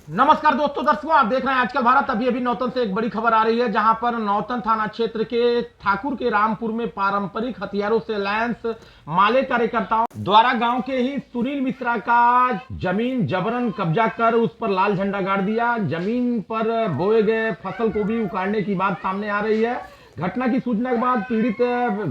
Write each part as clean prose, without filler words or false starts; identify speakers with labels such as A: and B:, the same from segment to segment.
A: नमस्कार दोस्तों, दर्शकों, आप देख रहे हैं आजकल भारत। अभी नौतन से एक बड़ी खबर आ रही है, जहां पर नौतन थाना क्षेत्र के ठाकुर के रामपुर में पारंपरिक हथियारों से लैंस माले कार्यकर्ताओं द्वारा गांव के ही सुनील मिश्रा का जमीन जबरन कब्जा कर उस पर लाल झंडा गाड़ दिया। जमीन पर बोए गए फसल को भी उखाड़ने की बात सामने आ रही है। घटना की सूचना के बाद पीड़ित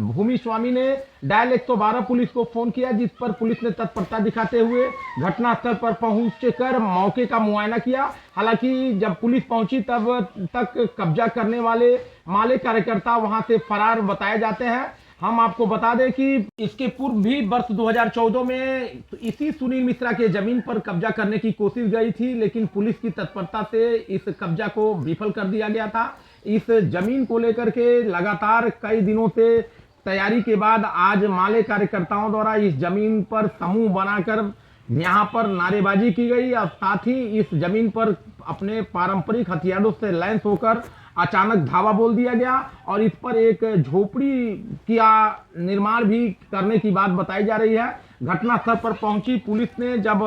A: भूमि स्वामी ने डायल 112 पुलिस को फोन किया, जिस पर पुलिस ने तत्परता दिखाते हुए घटनास्थल पर पहुंचकर मौके का मुआयना किया। हालांकि जब पुलिस पहुंची तब तक कब्जा करने वाले माले कार्यकर्ता वहां से फरार बताए जाते हैं। हम आपको बता दें कि इसके पूर्व भी वर्ष 2014 में इसी सुनील मिश्रा के जमीन पर कब्जा करने की कोशिश गई थी, लेकिन पुलिस की तत्परता से इस कब्जा को विफल कर दिया गया था। इस जमीन को लेकर के लगातार कई दिनों से तैयारी के बाद आज माले कार्यकर्ताओं द्वारा इस जमीन पर समूह बनाकर यहाँ पर नारेबाजी की गई और साथ ही इस जमीन पर अपने पारंपरिक हथियारों से लैंस होकर अचानक धावा बोल दिया गया और इस पर एक झोपड़ी का निर्माण भी करने की बात बताई जा रही है। घटनास्थल पर पहुंची पुलिस ने जब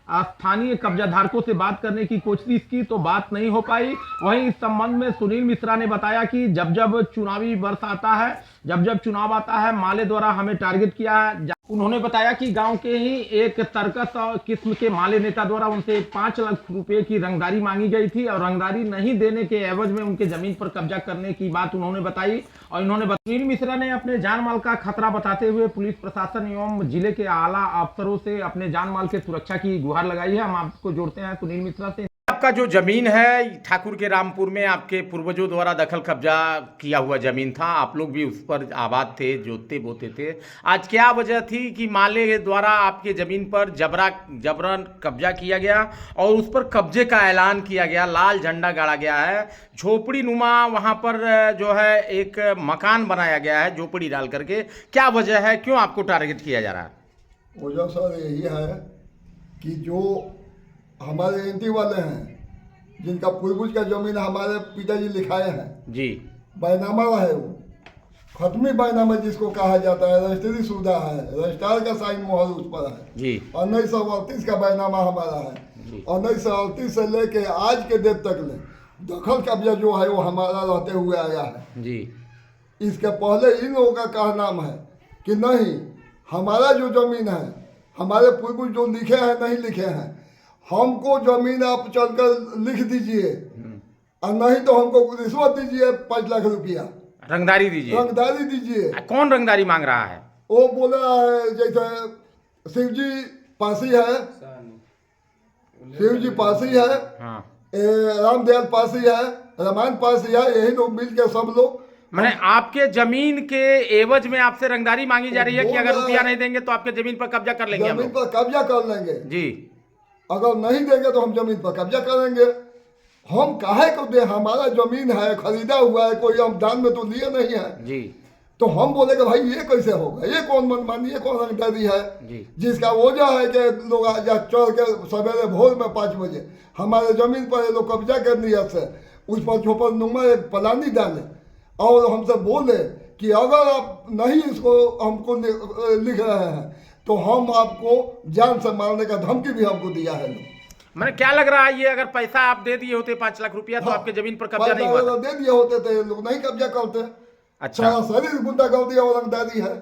A: स्थानीय कब्जा धारकों से बात करने की कोशिश की तो बात नहीं हो पाई। वहीं इस संबंध में सुनील मिश्रा ने बताया कि जब जब चुनावी वर्ष आता है, जब जब चुनाव आता है, माले द्वारा हमें टारगेट किया है। उन्होंने बताया कि गांव के ही एक तरकस किस्म के माले नेता द्वारा उनसे 5 लाख रुपए की रंगदारी मांगी गई थी और रंगदारी नहीं देने के एवज में उनके जमीन पर कब्जा करने की बात उन्होंने बताई। और सुनील मिश्रा ने अपने जान माल का खतरा बताते हुए पुलिस प्रशासन एवं जिले के आला अफसरों से अपने जान माल के सुरक्षा की गुहार लगाई है। हम आपको जोड़ते हैं सुनील मिश्रा से। आपका जो जमीन है ठाकुर के रामपुर में आपके पूर्वजों द्वारा दखल कब्जा किया हुआ जमीन था, आप लोग भी उस पर आबाद थे, जोतते बोते थे। आज क्या वजह थी कि माले द्वारा आपके जमीन पर जबरन कब्जा किया गया और उस पर कब्जे का ऐलान किया गया, लाल झंडा गाड़ा गया है, झोपड़ी नुमा वहां पर जो है एक मकान बनाया गया है झोपड़ी डाल करके? क्या वजह है, क्यों आपको टारगेट किया जा रहा है?
B: वजह सर यही है कि जो हमारे एंटी वाले हैं जिनका पूर्वज का जमीन हमारे पिताजी लिखाए हैं
A: जी,
B: बैनामा है, वो खत्मी बैनामा जिसको कहा जाता है, रजिस्ट्री सुविधा है, रजिस्ट्रार का साइन मोहर उस पर है
A: जी।
B: 1938 का बैनामा हमारा है। 1938 से लेके आज के डेट तक ले दखल कब्जा जो है वो हमारा रहते हुए आया है
A: जी।
B: इसके पहले इन लोगों का कहना है कि नहीं, हमारा जो जमीन है हमारे पूर्वज जो लिखे हैं नहीं लिखे हैं, हमको जमीन आप चलकर लिख दीजिए और नहीं तो हमको रिश्वत दीजिए 5 लाख रुपया,
A: रंगदारी दीजिए,
B: रंगदारी दीजिए।
A: कौन रंगदारी मांग रहा है?
B: वो बोल रहा है जैसे शिवजी पासी है, शिवजी पासी है,
A: हाँ।
B: रामदयाल पासी है, रामायण पासी है, यही लोग मिल के सब लोग।
A: मैंने आपके जमीन के एवज में आपसे रंगदारी मांगी जा रही है कि अगर रुपया नहीं देंगे तो आपके जमीन पर कब्जा कर लेंगे।
B: जमीन पर कब्जा कर लेंगे
A: जी।
B: अगर नहीं देंगे तो हम जमीन पर कब्जा करेंगे। हम काहे को दे, हमारा जमीन है, खरीदा हुआ है, कोई हम दान में तो लिए नहीं है
A: जी।
B: तो हम बोले कि भाई ये कैसे होगा, ये कौन मनमानी, ये कौन रंगदारी है
A: जी।
B: जिसका वजह है कि लोग आज चढ़ के सवेरे भोर में 5 बजे हमारे जमीन पर लोग कब्जा कर नियत से उस पर झोपड़ नुमा एक पलानी डाले और हमसे बोले कि अगर आप नहीं इसको हमको लिख रहे हैं तो हम आपको जान से मारने का धमकी भी हमको दिया है।
A: मैंने क्या लग रहा है, ये अगर पैसा आप दे दिए होते 5 लाख रुपया तो आपके जमीन पर कब्जा नहीं हुआ?
B: दे दिए होते थे लोग नहीं कब्जा करते।
A: अच्छा,
B: शरीर गुंडागर्दी और रंगदारी है।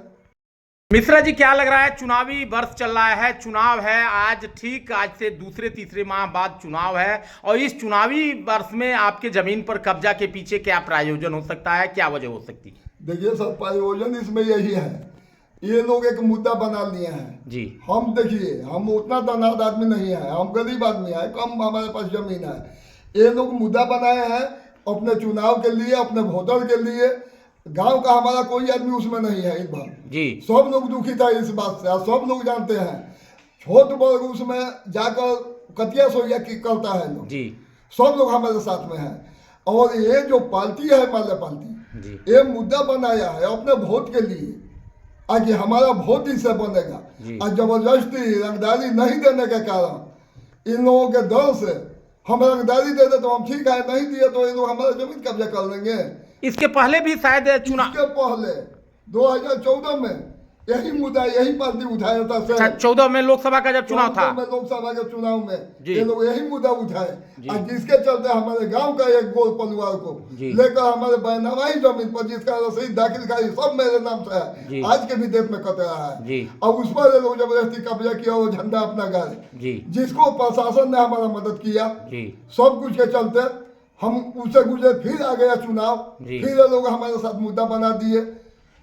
A: मिश्रा जी, क्या लग रहा है, चुनावी वर्ष चल रहा है, चुनाव है आज, ठीक आज से दूसरे तीसरे माह बाद चुनाव है और इस चुनावी वर्ष में आपके जमीन पर कब्जा के पीछे क्या प्रायोजन हो सकता है, क्या वजह हो सकती है?
B: देखिए सर, प्रायोजन इसमें यही है, ये लोग एक मुद्दा बना लिए हैं
A: जी।
B: हम देखिए, हम उतना धनाढ़ आदमी नहीं है, हम गरीब आदमी है, कम हमारे पास जमीन है। ये लोग मुद्दा बनाए हैं अपने चुनाव के लिए, अपने वोटर के लिए। गांव का हमारा कोई आदमी उसमें नहीं है इस बार
A: जी।
B: सब लोग दुखी था इस बात से और सब लोग जानते हैं। छोट वर्ग उसमें जाकर कतिया सोया की करता है लोग जी। सब लोग हमारे साथ में है और ये जो पार्टी है माले पार्टी, ये मुद्दा बनाया है अपने वोट के लिए आज हमारा वोट इससे बनेगा और जबरदस्ती रंगदारी नहीं देने के कारण इन लोगों के डर से हम रंगदारी दे दे तो हम ठीक है, नहीं दिए तो ये लोग हमारा जमीन कब्जा कर लेंगे।
A: इसके पहले भी शायद चुनाव
B: के पहले 2014 में यही मुद्दा यही पार्टी उठाया था सर।
A: 14 में लोकसभा का जब चुनाव था,
B: में लोकसभा के चुनाव में
A: जी।
B: ये लोग यही मुद्दा उठाए और जिसके चलते हमारे गांव का एक गोल परिवार को लेकर हमारे बैनामाई जमीन पर जिसका रसीद दाखिल खाई सब मेरे नाम से है, आज के भी डेट में कट रहा है और उस पर ये लोग जबरदस्ती कब्जा किया और झंडा अपना गाड़े, जिसको प्रशासन ने हमारा मदद किया सब कुछ के चलते हम उससे गुजरे, फिर आ गया चुनाव, फिर ये लोग हमारे साथ मुद्दा बना दिए।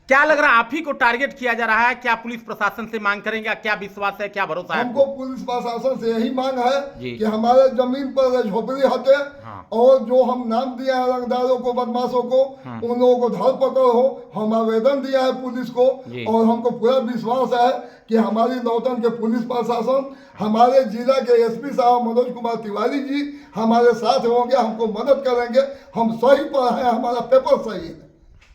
A: क्या लग रहा है आप ही को टारगेट किया जा रहा है? क्या पुलिस प्रशासन से मांग करेंगे? क्या विश्वास है, क्या भरोसा है?
B: हमको पुलिस प्रशासन से यही मांग है कि हमारे जमीन पर झोपड़ी हटे और जो हम नाम दिया है रंगदारों को, बदमाशों को, उन लोगों को धर पकड़ हो। हम आवेदन दिया है पुलिस को और हमको पूरा विश्वास है कि हमारी नौतन के पुलिस प्रशासन, हमारे जिला के एसपी साहब मनोज कुमार तिवारी जी हमारे साथ होंगे, हमको मदद करेंगे। हम सही पर हैं, हमारा पेपर सही है।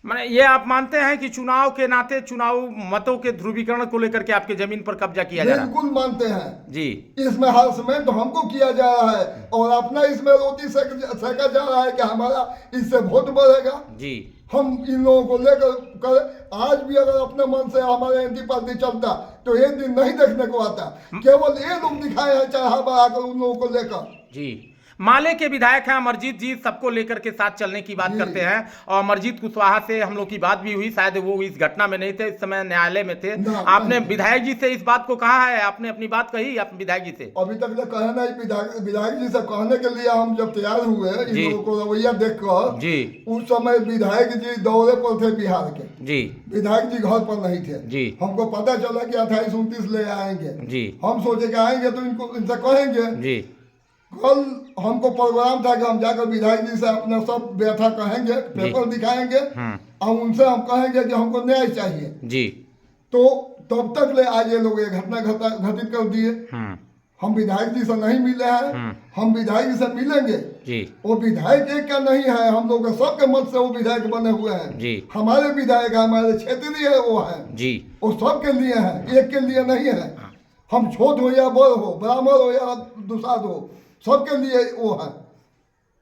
A: मैंने ये आप मानते हैं कि चुनाव के नाते चुनाव मतों के ध्रुवीकरण को लेकर के आपके जमीन पर कब्जा किया जा रहा है?
B: बिल्कुल मानते हैं
A: जी।
B: इसमें हरासमेंट हमको किया जा रहा है और अपना इसमें रोटी सेका जा रहा है कि हमारा इससे वोट बढ़ेगा जी। हम इन लोगों को लेकर आज भी अगर अपने मन से हमारे एंटी पार्टी चलता तो ये दिन नहीं देखने को आता। केवल ये लोग दिखाए हैं चढ़ा बढ़ाकर उन लोगों को लेकर जी।
A: माले के विधायक हैं अमरजीत जी, सबको लेकर के साथ चलने की बात करते हैं और अमरजीत कुशवाहा से हम लोग की बात भी हुई, शायद वो इस घटना में नहीं थे, इस समय न्यायालय में थे। आपने विधायक जी से इस बात को कहा है? आपने अपनी बात कही अपने विधायक जी से?
B: अभी तक तो कहे नहीं, विधायक जी से कहने के लिए हम जब तैयार हुए इन लोगों को रवैया देखकर जी, उस समय विधायक जी दौरे पर थे बिहार के जी, विधायक जी घर पर नहीं थे जी। हमको पता चला कि 28-29 ले आएंगे जी। हम सोचे कि आएंगे तो इनसे कहेंगे जी। कल हमको प्रोग्राम था कि हम जाकर विधायक जी से अपना सब व्यथा कहेंगे, पेपर दिखाएंगे और उनसे हम कहेंगे कि हमको न्याय चाहिए जी। तो तब तक ले आज ये लोग ये घटना घटित कर दिए। हम विधायक जी से नहीं मिले हैं, हम विधायक जी से मिलेंगे जी। वो विधायक एक का नहीं है, हम लोग सबके मत से वो विधायक बने हुए हैं जी। हमारे विधायक हमारे क्षेत्रीय वो है जी, वो सबके लिए है, एक के लिए नहीं है। हम छोट हो या बड़ हो, ब्राह्मण हो या दुसाद हो, सबके लिए वो है।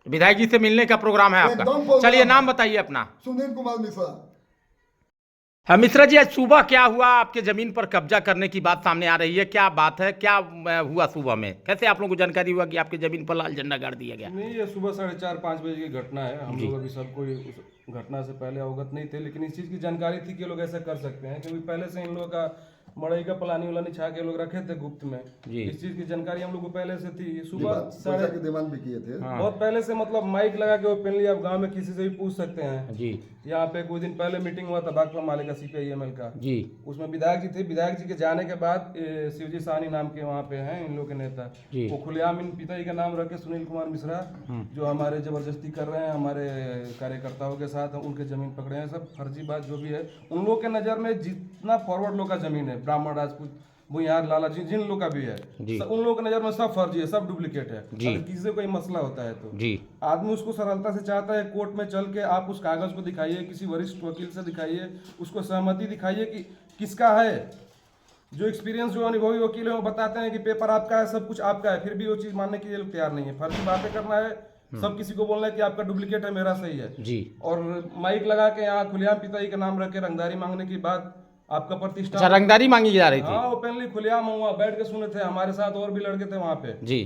A: विधायक जी से मिलने का प्रोग्राम है आपका? चलिए नाम बताइए अपना।
B: सुनील कुमार मिश्रा।
A: हाँ मिश्रा जी, आज सुबह क्या हुआ? आपके जमीन पर कब्जा करने की बात सामने आ रही है, क्या बात है, क्या हुआ सुबह में? कैसे आप लोगों को जानकारी हुआ कि आपके जमीन पर लाल झंडा गाड़ दिया गया?
C: नहीं, ये सुबह 4:30-5 बजे की घटना है। हम लोग अभी सब कोई उस घटना से पहले अवगत नहीं थे, लेकिन इस चीज़ की जानकारी थी कि लोग ऐसा कर सकते हैं, क्योंकि पहले से इन लोगों का मड़ई का प्लानी उलानी छा के लोग रखे थे गुप्त में। इस चीज की जानकारी हम लोग को पहले से थी। सुबह साढ़े
B: डिमांड भी किए थे
C: बहुत पहले से, मतलब माइक लगा के ओपनली आप गांव में किसी से भी पूछ सकते हैं जी। यहाँ पे कुछ दिन पहले मीटिंग हुआ था भाकपा माले का CPIML का जी, उसमें विधायक जी थे। विधायक जी के जाने के बाद शिवजी साहनी नाम के वहाँ पे हैं इन लोग के नेता, वो खुलेआम इन पिताजी का नाम रख के सुनील कुमार मिश्रा जो हमारे जबरदस्ती कर रहे हैं हमारे कार्यकर्ताओं के साथ, उनके जमीन पकड़े हैं। सब फर्जी बात जो भी है। उन लोग के नजर में जितना फॉरवर्ड लोग का जमीन है, ब्राह्मण, राजपूत, बुनियाद, लाला जी, जिन लोग का भी है, उन लोगों की नजर में सब फर्जी है, सब डुप्लीकेट है। अगर किसी से कोई मसला होता है तो आदमी उसको सरलता से चाहता है कोर्ट में चल के आप उस कागज को दिखाइए, किसी वरिष्ठ वकील से दिखाइए, उसको सहमति दिखाइए कि किसका है। जो एक्सपीरियंस जो अनुभवी वकील है वो बताते हैं कि पेपर आपका है, सब कुछ आपका है, फिर भी वो चीज मानने के लिए लोग तैयार नहीं है। फर्जी बातें करना है, सब किसी को बोलना है कि आपका डुप्लीकेट है, मेरा सही है जी। और माइक लगा के यहाँ खुलेआम पिताजी का नाम रख के रंगदारी मांगने की बात, आपका प्रतिष्ठा।
A: अच्छा, रंगदारी मांगी जा रही थी?
C: हाँ, ओपनली खुलेआम हुआ, बैठ के सुने थे। हमारे साथ और भी लड़के थे वहाँ पे
A: जी।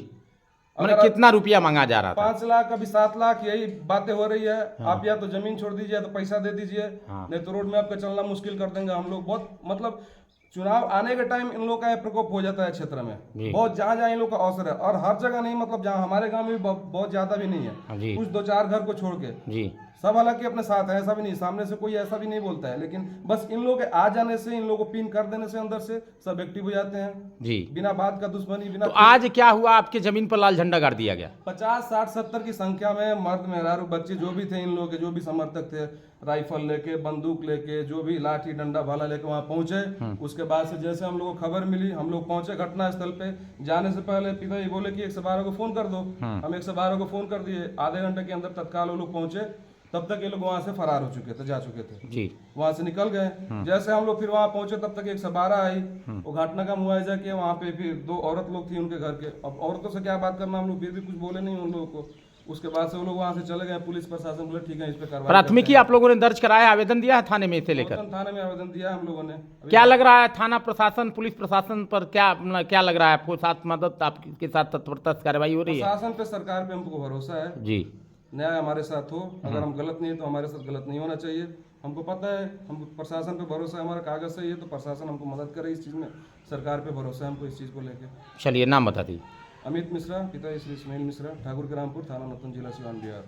A: मतलब कितना रुपया मांगा जा रहा था?
C: 5 लाख, अभी 7 लाख, यही बातें हो रही है। आप या तो जमीन छोड़ दीजिए, तो पैसा दे दीजिए, नहीं तो रोड में आपका चलना मुश्किल कर देंगे हम लोग। बहुत मतलब चुनाव आने के टाइम इन लोग का प्रकोप हो जाता है क्षेत्र में, बहुत जहाँ इन लोग का अवसर है। और हर जगह नहीं, मतलब जहाँ हमारे गांव में भी बहुत ज्यादा भी नहीं है, कुछ 2-4 घर को छोड़ के जी। सब हालांकि अपने साथ है, ऐसा भी नहीं, सामने से कोई ऐसा भी नहीं बोलता है, लेकिन बस इन लोग आ जाने से, इन लोगों को पिन कर देने से अंदर से सब एक्टिव हो जाते हैं जी, बिना बात का दुश्मनी, बिना।
A: तो आज क्या हुआ? आपके जमीन पर लाल झंडा गाड़ दिया गया?
C: 50, 60, 70 की संख्या में मर्द, मेहरारू, बच्चे जो भी थे इन लोगों के, जो भी समर्थक थे, राइफल लेके, बंदूक लेके, जो भी लाठी डंडा भाला लेके वहाँ पहुंचे। उसके बाद से जैसे हम लोग को खबर मिली, हम लोग पहुंचे घटना स्थल पे। जाने से पहले पिताजी बोले कि 112 को फोन कर दो। हम 112 को फोन कर दिए। आधे घंटे के अंदर तत्काल वो लोग पहुंचे। तब तक ये लोग वहां से फरार हो चुके थे, जा चुके थे जी, वहां से निकल गए। जैसे हम लोग फिर वहां पहुंचे, तब तक 112 आई। वो घटना का मुआयजा किया। वहां पे फिर 2 औरत लोग थी उनके घर के। अब औरतों से क्या बात करना, हम लोग फिर भी कुछ बोले नहीं उन लोगों को। उसके बाद से वो लोग वहाँ से चले गए। पुलिस प्रशासन बोले ठीक है, इस पे कार्रवाई
A: प्राथमिकी आप लोगों ने दर्ज कराया, आवेदन दिया है थाने में इसे लेकर?
C: नौतन थाने में आवेदन दिया हम लोगों ने।
A: क्या लग रहा है थाना प्रशासन, पुलिस प्रशासन पर क्या लग रहा है आपको? साथ मदद आपके साथ तत्परता से कार्रवाई हो रही है?
C: प्रशासन पे, सरकार पे हमको भरोसा है
A: जी।
C: न्याय हमारे साथ हो। अगर हम गलत नहीं है तो हमारे साथ गलत नहीं होना चाहिए। हमको पता है, हम प्रशासन पे भरोसा है, हमारा कागज सही है तो प्रशासन हमको मदद करे इस चीज़ में। सरकार पे भरोसा है हमको इस चीज़ को लेकर।
A: चलिए नाम बता दीजिए।
C: अमित मिश्रा, पिता श्री सुनील मिश्रा, ठाकुर के रामपुर, थाना नौतन, जिला सिवान, बिहार।